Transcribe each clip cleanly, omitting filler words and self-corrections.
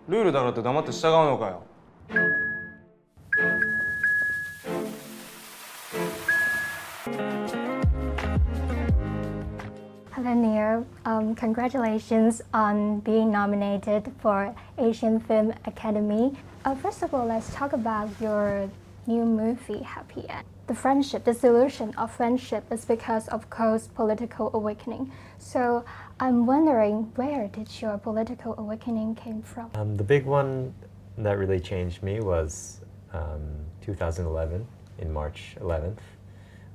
ルールだろって黙って従うのかよ。Hello Neo, congratulations on being nominated for Asian Film Academy. First of all, let's talk about your new movie, Happyend. The friendship, the solution of friendship is because of Co's political awakening. So I'm wondering, where did your political awakening came from? The big one that really changed me was 2011, in March 11th,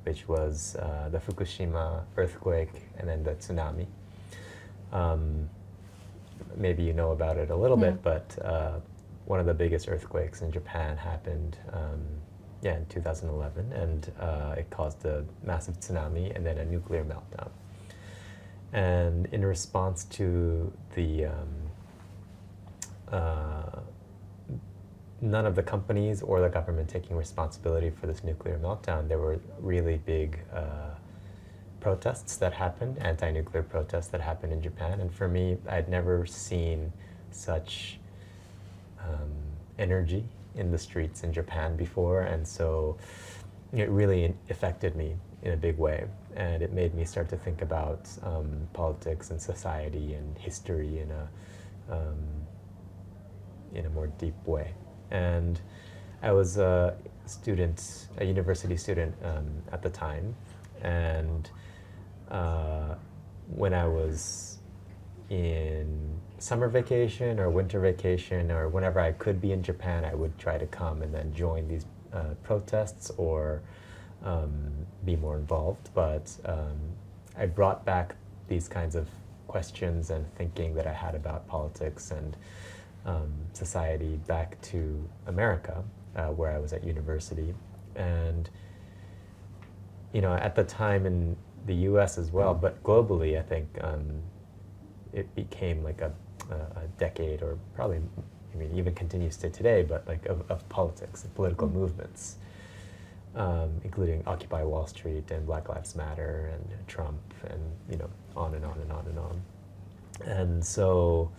which was the Fukushima earthquake and then the tsunami. Maybe you know about it a little bit, but one of the biggest earthquakes in Japan happened in 2011, and it caused a massive tsunami and then a nuclear meltdown. And in response to the none of the companies or the government taking responsibility for this nuclear meltdown, there were really big protests that happened, anti-nuclear protests that happened in Japan. And for me, I'd never seen such energy in the streets in Japan before, and so it really affected me in a big way. And it made me start to think about politics and society and history in a more deep way. And I was a student, a university student at the time, and when I was in summer vacation or winter vacation or whenever I could be in Japan, I would try to come and then join these protests or be more involved. But I brought back these kinds of questions and thinking that I had about politics and society back to America, where I was at university. And at the time in the US as well, but globally, I think it became like a decade, or probably, even continues to today, but like of politics and political movements, including Occupy Wall Street and Black Lives Matter and Trump and on and on and on and on. And so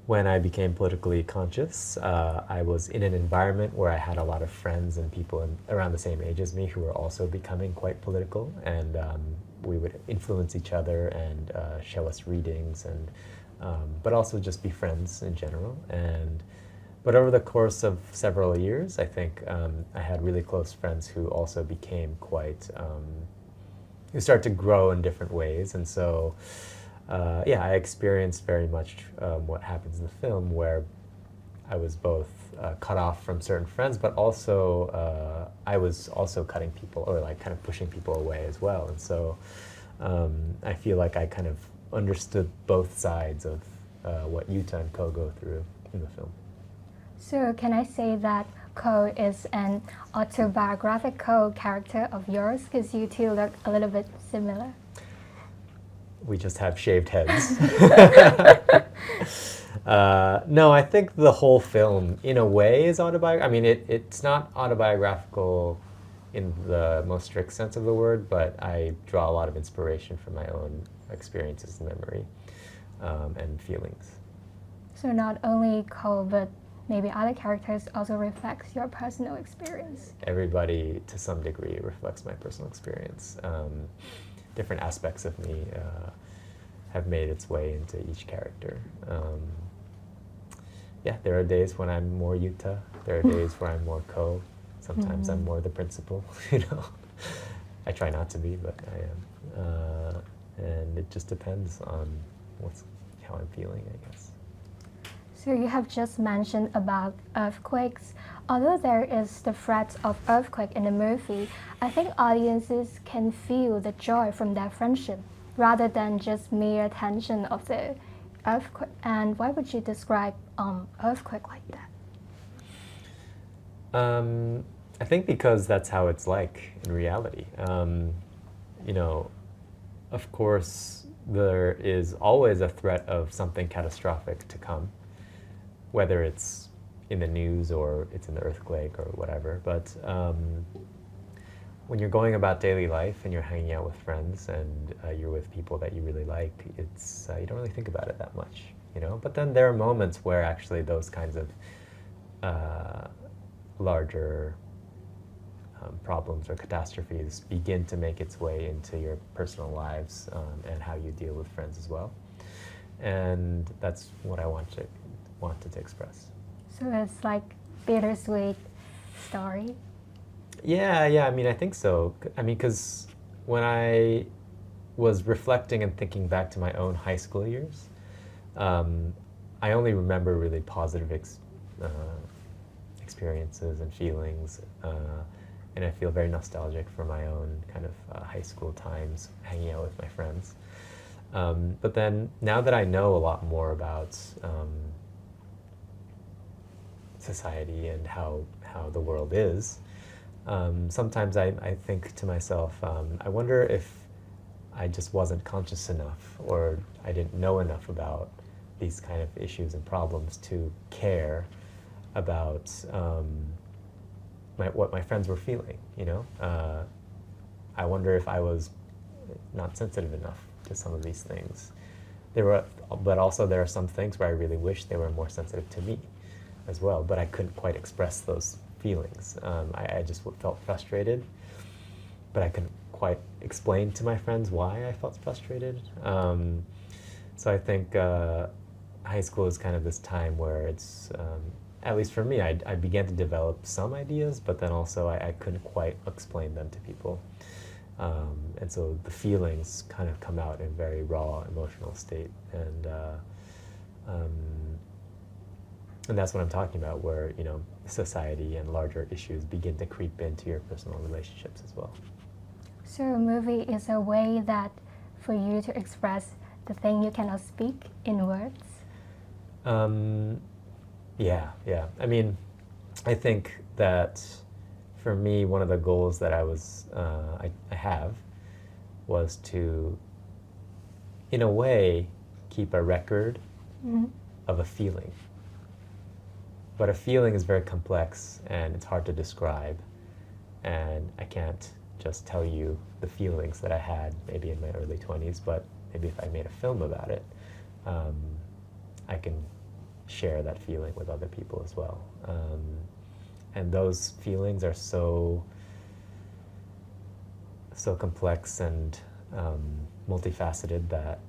when I became politically conscious, I was in an environment where I had a lot of friends and people around the same age as me who were also becoming quite political, and we would influence each other and show us readings, and but also just be friends in general. But over the course of several years, I think I had really close friends who also became quite, who started to grow in different ways. And so, I experienced very much what happens in the film, where I was both cut off from certain friends, but also I was also cutting people, or like kind of pushing people away as well. And so I feel like I kind of understood both sides of what Yuta and Ko go through in the film. So can I say that Ko is an autobiographical character of yours, because you two look a little bit similar? We just have shaved heads. No, I think the whole film, in a way, is autobiographical. It's not autobiographical in the most strict sense of the word, but I draw a lot of inspiration from my own experiences and memory and feelings. So not only Ko, but maybe other characters also reflects your personal experience. Everybody, to some degree, reflects my personal experience. Different aspects of me have made its way into each character. There are days when I'm more Yuta. There are days where I'm more Ko. Sometimes I'm more the principal. I try not to be, but I am. And it just depends on how I'm feeling, I guess. So you have just mentioned about earthquakes. Although there is the threat of earthquake in the movie, I think audiences can feel the joy from their friendship rather than just mere tension of the earthquake. And why would you describe earthquake like that? I think because that's how it's like in reality. Of course, there is always a threat of something catastrophic to come, whether it's in the news or it's in the earthquake or whatever. But when you're going about daily life and you're hanging out with friends and you're with people that you really like, it's you don't really think about it that much. you know? But then there are moments where actually those kinds of larger problems or catastrophes begin to make its way into your personal lives and how you deal with friends as well. And that's what I wanted to express. So it's like bittersweet story? Yeah, I mean, I think so. I mean, because when I was reflecting and thinking back to my own high school years, I only remember really positive experiences and feelings, and I feel very nostalgic for my own kind of high school times, hanging out with my friends. But then, now that I know a lot more about society and how the world is, sometimes I think to myself, I wonder if I just wasn't conscious enough, or I didn't know enough about these kind of issues and problems to care about what my friends were feeling, you know? I wonder if I was not sensitive enough to some of these things. But also there are some things where I really wish they were more sensitive to me as well, but I couldn't quite express those feelings. I just felt frustrated, but I couldn't quite explain to my friends why I felt frustrated. So I think high school is kind of this time where it's, at least for me, I began to develop some ideas, but then also I couldn't quite explain them to people. And so the feelings kind of come out in a very raw emotional state. And that's what I'm talking about, where, you know, society and larger issues begin to creep into your personal relationships as well. So a movie is a way that for you to express the thing you cannot speak in words? Yeah. I mean, I think that for me, one of the goals that I have was to, in a way, keep a record of a feeling. But a feeling is very complex and it's hard to describe, and I can't just tell you the feelings that I had maybe in my early 20s, but maybe if I made a film about it, I can share that feeling with other people as well. And those feelings are so complex and multifaceted that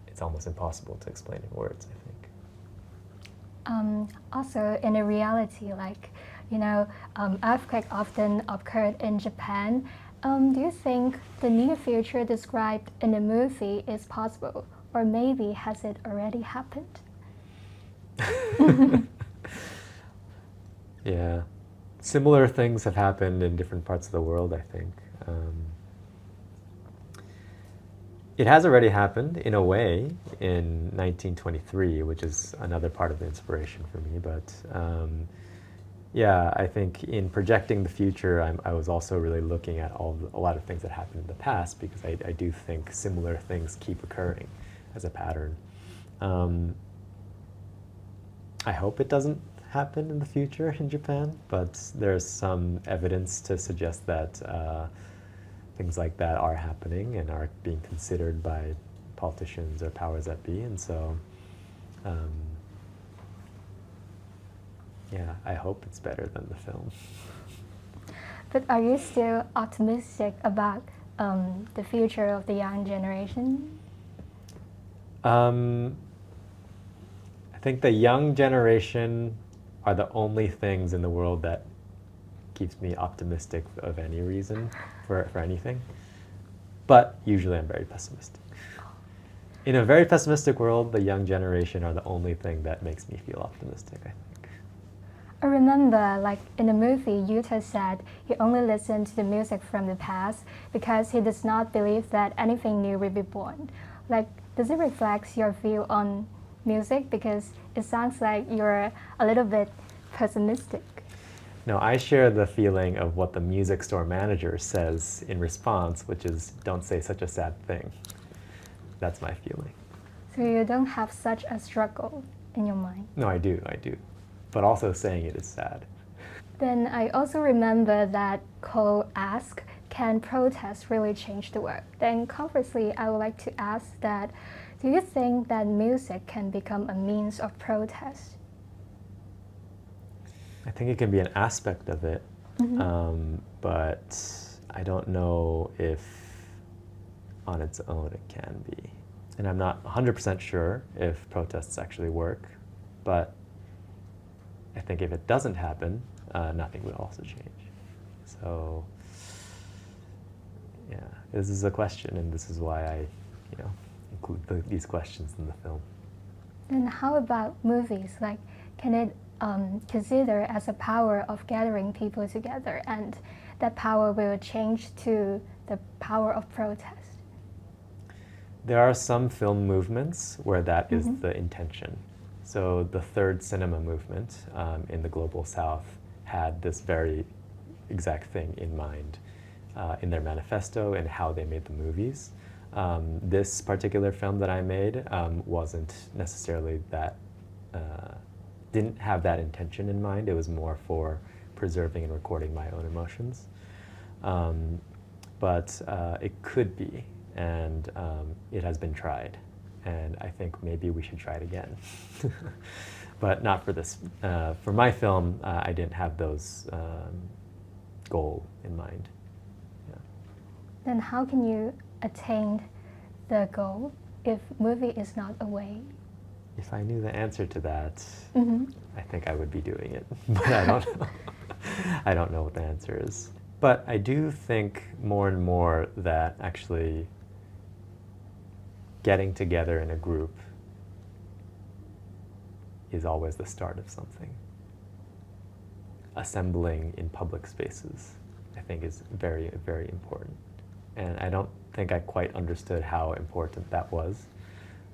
it's almost impossible to explain in words, I think. Also, in a reality, like, you know, earthquake often occurred in Japan. Do you think the near future described in the movie is possible, or maybe has it already happened? Yeah, similar things have happened in different parts of the world, I think. It has already happened, in a way, in 1923, which is another part of the inspiration for me. But yeah, I think in projecting the future, I was also really looking at a lot of things that happened in the past, because I do think similar things keep occurring as a pattern. I hope it doesn't happen in the future in Japan, but there's some evidence to suggest that things like that are happening and are being considered by politicians or powers that be. And so, yeah, I hope it's better than the film. But are you still optimistic about the future of the young generation? I think the young generation are the only things in the world that keeps me optimistic of any reason for anything. But usually I'm very pessimistic. In a very pessimistic world, the young generation are the only thing that makes me feel optimistic, I think. I remember, like, in the movie, Yuta said he only listened to the music from the past because he does not believe that anything new will be born. Like, does it reflect your view on music? Because it sounds like you're a little bit pessimistic. No, I share the feeling of what the music store manager says in response, which is, don't say such a sad thing. That's my feeling. So you don't have such a struggle in your mind? No, I do. But also saying it is sad. Then I also remember that Cole asked, can protest really change the world? Then conversely, I would like to ask that, Do you think that music can become a means of protest? I think it can be an aspect of it, but I don't know if on its own it can be. And I'm not 100% sure if protests actually work, but I think if it doesn't happen, nothing would also change. So, yeah, this is a question, and this is why I, include these questions in the film. And how about movies? Like, can it consider as a power of gathering people together, and that power will change to the power of protest? There are some film movements where that is the intention. So the third cinema movement in the Global South had this very exact thing in mind in their manifesto and how they made the movies. This particular film that I made wasn't necessarily that, didn't have that intention in mind. It was more for preserving and recording my own emotions. But it could be, and it has been tried. And I think maybe we should try it again. But not for this. For my film, I didn't have those goal in mind. Yeah. Then how can you attain the goal if movie is not a way? If I knew the answer to that, I think I would be doing it. But I don't know. I don't know what the answer is. But I do think more and more that actually getting together in a group is always the start of something. Assembling in public spaces, I think, is very, very important. And I don't think I quite understood how important that was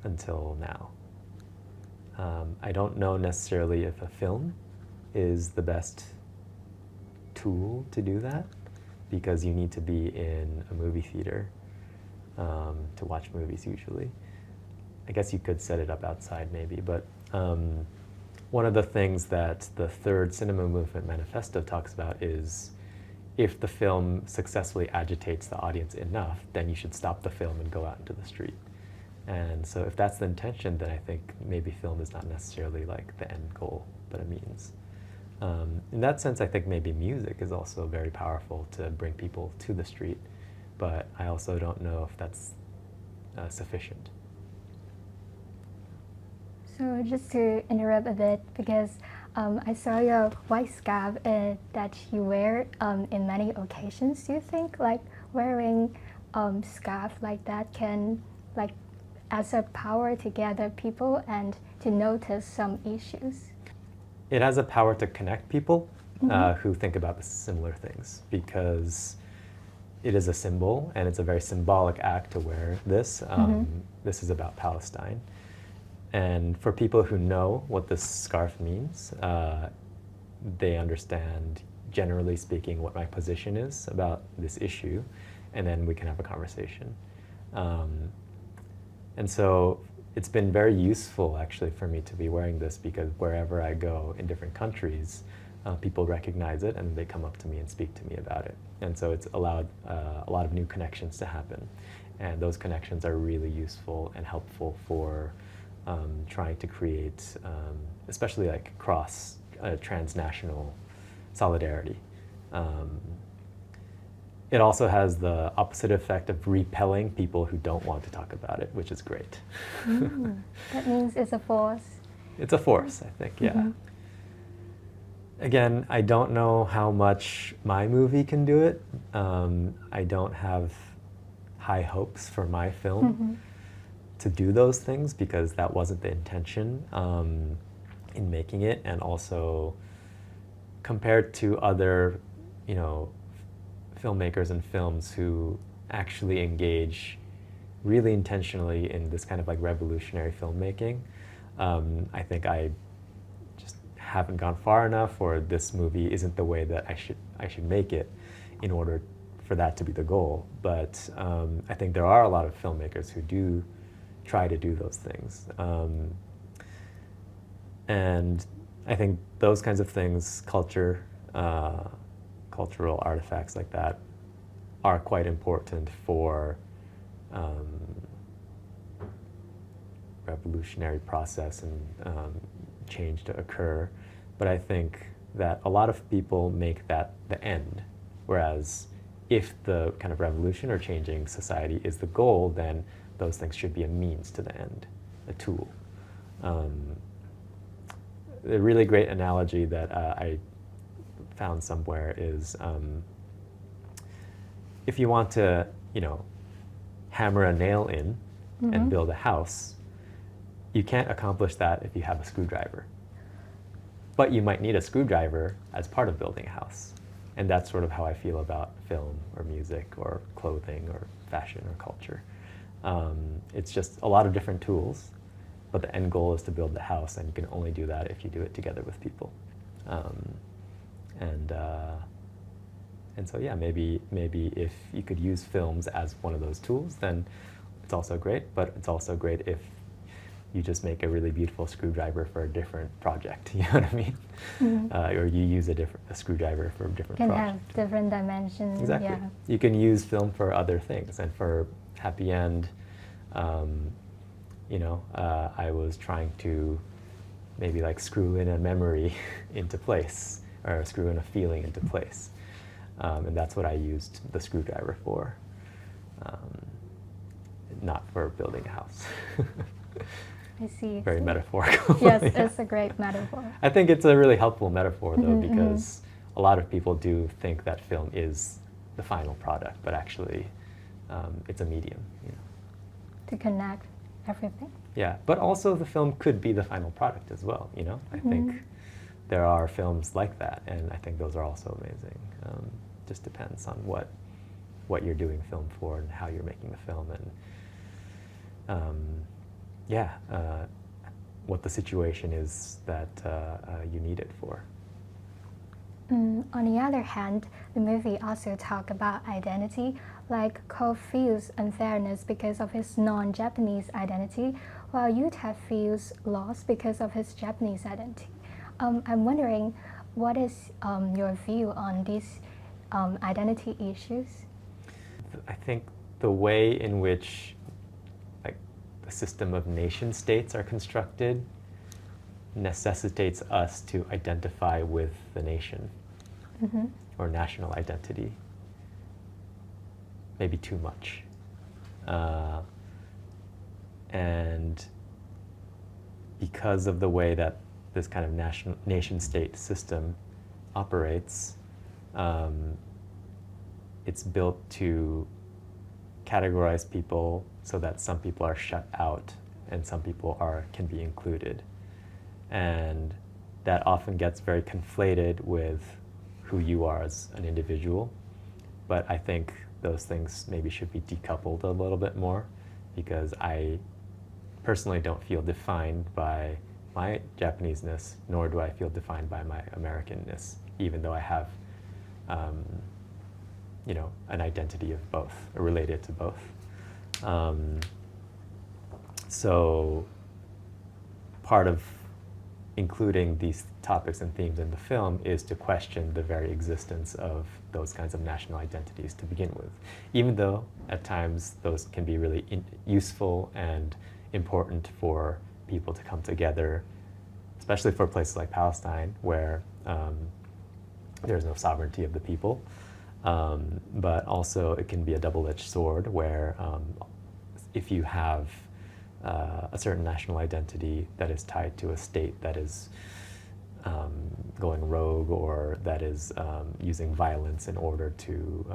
until now. I don't know necessarily if a film is the best tool to do that, because you need to be in a movie theater to watch movies usually. I guess you could set it up outside maybe, but one of the things that the Third Cinema Movement Manifesto talks about is if the film successfully agitates the audience enough, then you should stop the film and go out into the street. And so if that's the intention, then I think maybe film is not necessarily like the end goal, but a means. In that sense, I think maybe music is also very powerful to bring people to the street, but I also don't know if that's sufficient. So just to interrupt a bit, because I saw your white scarf that you wear in many occasions. Do you think like wearing scarf like that can like as a power to gather people and to notice some issues? It has a power to connect people who think about similar things, because it is a symbol and it's a very symbolic act to wear this. This is about Palestine. And for people who know what this scarf means, they understand, generally speaking, what my position is about this issue, and then we can have a conversation. And so it's been very useful, actually, for me to be wearing this, because wherever I go in different countries, people recognize it and they come up to me and speak to me about it. And so it's allowed a lot of new connections to happen. And those connections are really useful and helpful for trying to create, especially like transnational solidarity. It also has the opposite effect of repelling people who don't want to talk about it, which is great. That means it's a force. It's a force, I think, yeah. Again, I don't know how much my movie can do it. I don't have high hopes for my film to do those things, because that wasn't the intention in making it. And also, compared to other, filmmakers and films who actually engage really intentionally in this kind of like revolutionary filmmaking, I think I just haven't gone far enough, or this movie isn't the way that I should make it in order for that to be the goal. But I think there are a lot of filmmakers who do try to do those things. And I think those kinds of things, cultural artifacts like that, are quite important for revolutionary process and change to occur. But I think that a lot of people make that the end, whereas if the kind of revolution or changing society is the goal, then those things should be a means to the end, a tool. A really great analogy that I found somewhere is if you want to, hammer a nail in and build a house, you can't accomplish that if you have a screwdriver. But you might need a screwdriver as part of building a house. And that's sort of how I feel about film or music or clothing or fashion or culture. It's just a lot of different tools, but the end goal is to build the house, and you can only do that if you do it together with people. And so yeah, maybe if you could use films as one of those tools, then it's also great, but it's also great if you just make a really beautiful screwdriver for a different project, you know what I mean? Or you use a screwdriver for a different Can project. have different dimensions. Exactly. Yeah. You can use film for other things, and for Happyend, I was trying to maybe like screw in a memory into place, or screw in a feeling into place. And that's what I used the screwdriver for, not for building a house. I see. Very metaphorical. Yes, Yeah. it's a great metaphor. I think it's a really helpful metaphor, though, because a lot of people do think that film is the final product, but actually it's a medium. To connect everything. Yeah, but also the film could be the final product as well, I think there are films like that, and I think those are also amazing. Just depends on what you're doing film for and how you're making the film, and what the situation is that you need it for. On the other hand, the movie also talks about identity, like Ko feels unfairness because of his non-Japanese identity, while Yuta feels lost because of his Japanese identity. I'm wondering, what is your view on these identity issues? I think the way in which the system of nation states are constructed necessitates us to identify with the nation or national identity. Maybe too much. And because of the way that this kind of nation-state system operates, it's built to categorize people so that some people are shut out and some people can be included. And that often gets very conflated with who you are as an individual. But I think those things maybe should be decoupled a little bit more, because I personally don't feel defined by my Japanese-ness, nor do I feel defined by my American-ness, even though I have an identity of both, or related to both. So part of including these topics and themes in the film is to question the very existence of those kinds of national identities to begin with, even though at times those can be really useful and important for people to come together, especially for places like Palestine, where there's no sovereignty of the people. But also it can be a double-edged sword where if you have a certain national identity that is tied to a state that is going rogue, or that is using violence in order to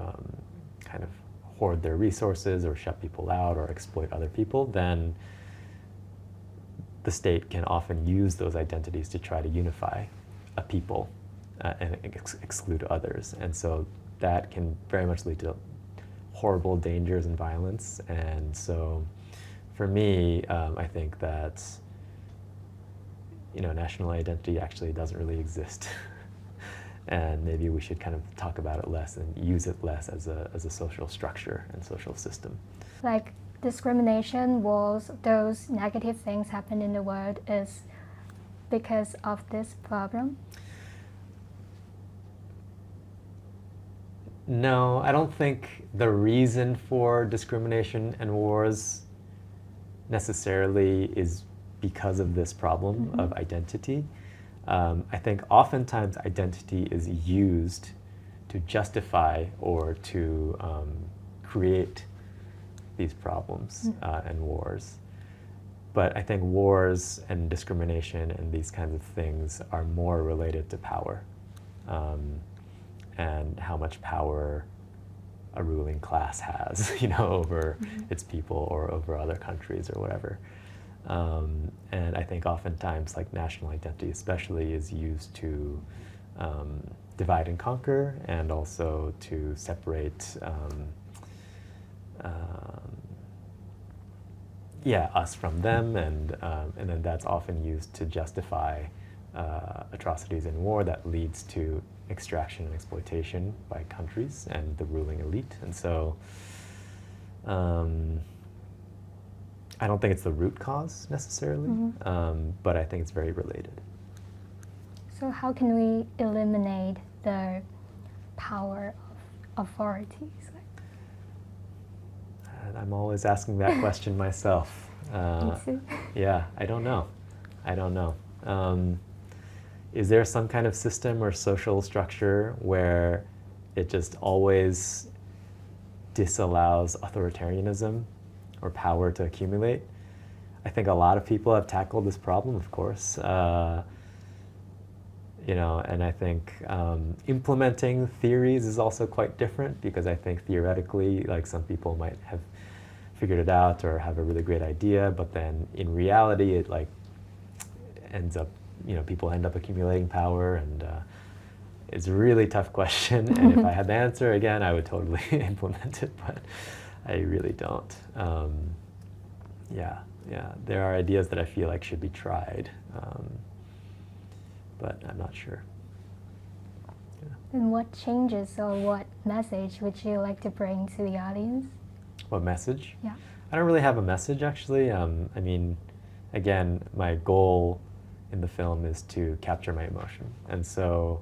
kind of hoard their resources or shut people out or exploit other people, then the state can often use those identities to try to unify a people and exclude others. And so that can very much lead to horrible dangers and violence. And so for me, I think that national identity actually doesn't really exist. And maybe we should kind of talk about it less and use it less as a social structure and social system. Like discrimination, wars, those negative things happen in the world is because of this problem? No, I don't think the reason for discrimination and wars necessarily is because of this problem of identity. I think oftentimes identity is used to justify or to create these problems and wars. But I think wars and discrimination and these kinds of things are more related to power and how much power a ruling class has, over its people or over other countries or whatever. And I think oftentimes, like, national identity especially is used to divide and conquer, and also to separate us from them, and then that's often used to justify atrocities in war that leads to extraction and exploitation by countries and the ruling elite. And so I don't think it's the root cause necessarily, but I think it's very related. So how can we eliminate the power of authorities? And I'm always asking that question myself. Me too. Yeah, I don't know. Is there some kind of system or social structure where it just always disallows authoritarianism or power to accumulate? I think a lot of people have tackled this problem, of course. And I think implementing theories is also quite different, because I think theoretically, like, some people might have figured it out or have a really great idea, but then in reality it ends up, people end up accumulating power, and it's a really tough question. And if I had the answer, again, I would totally implement it, but I really don't. There are ideas that I feel like should be tried, but I'm not sure. And what changes or what message would you like to bring to the audience? What message? Yeah. I don't really have a message, actually. Again, my goal in the film is to capture my emotion. And so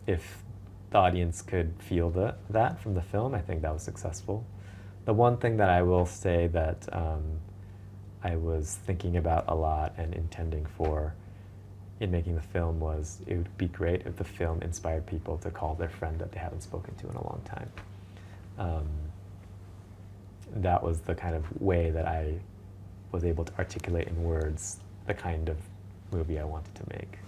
if the audience could feel that from the film, I think that was successful. The one thing that I will say that I was thinking about a lot and intending for in making the film was, it would be great if the film inspired people to call their friend that they haven't spoken to in a long time. That was the kind of way that I was able to articulate in words the kind of movie I wanted to make.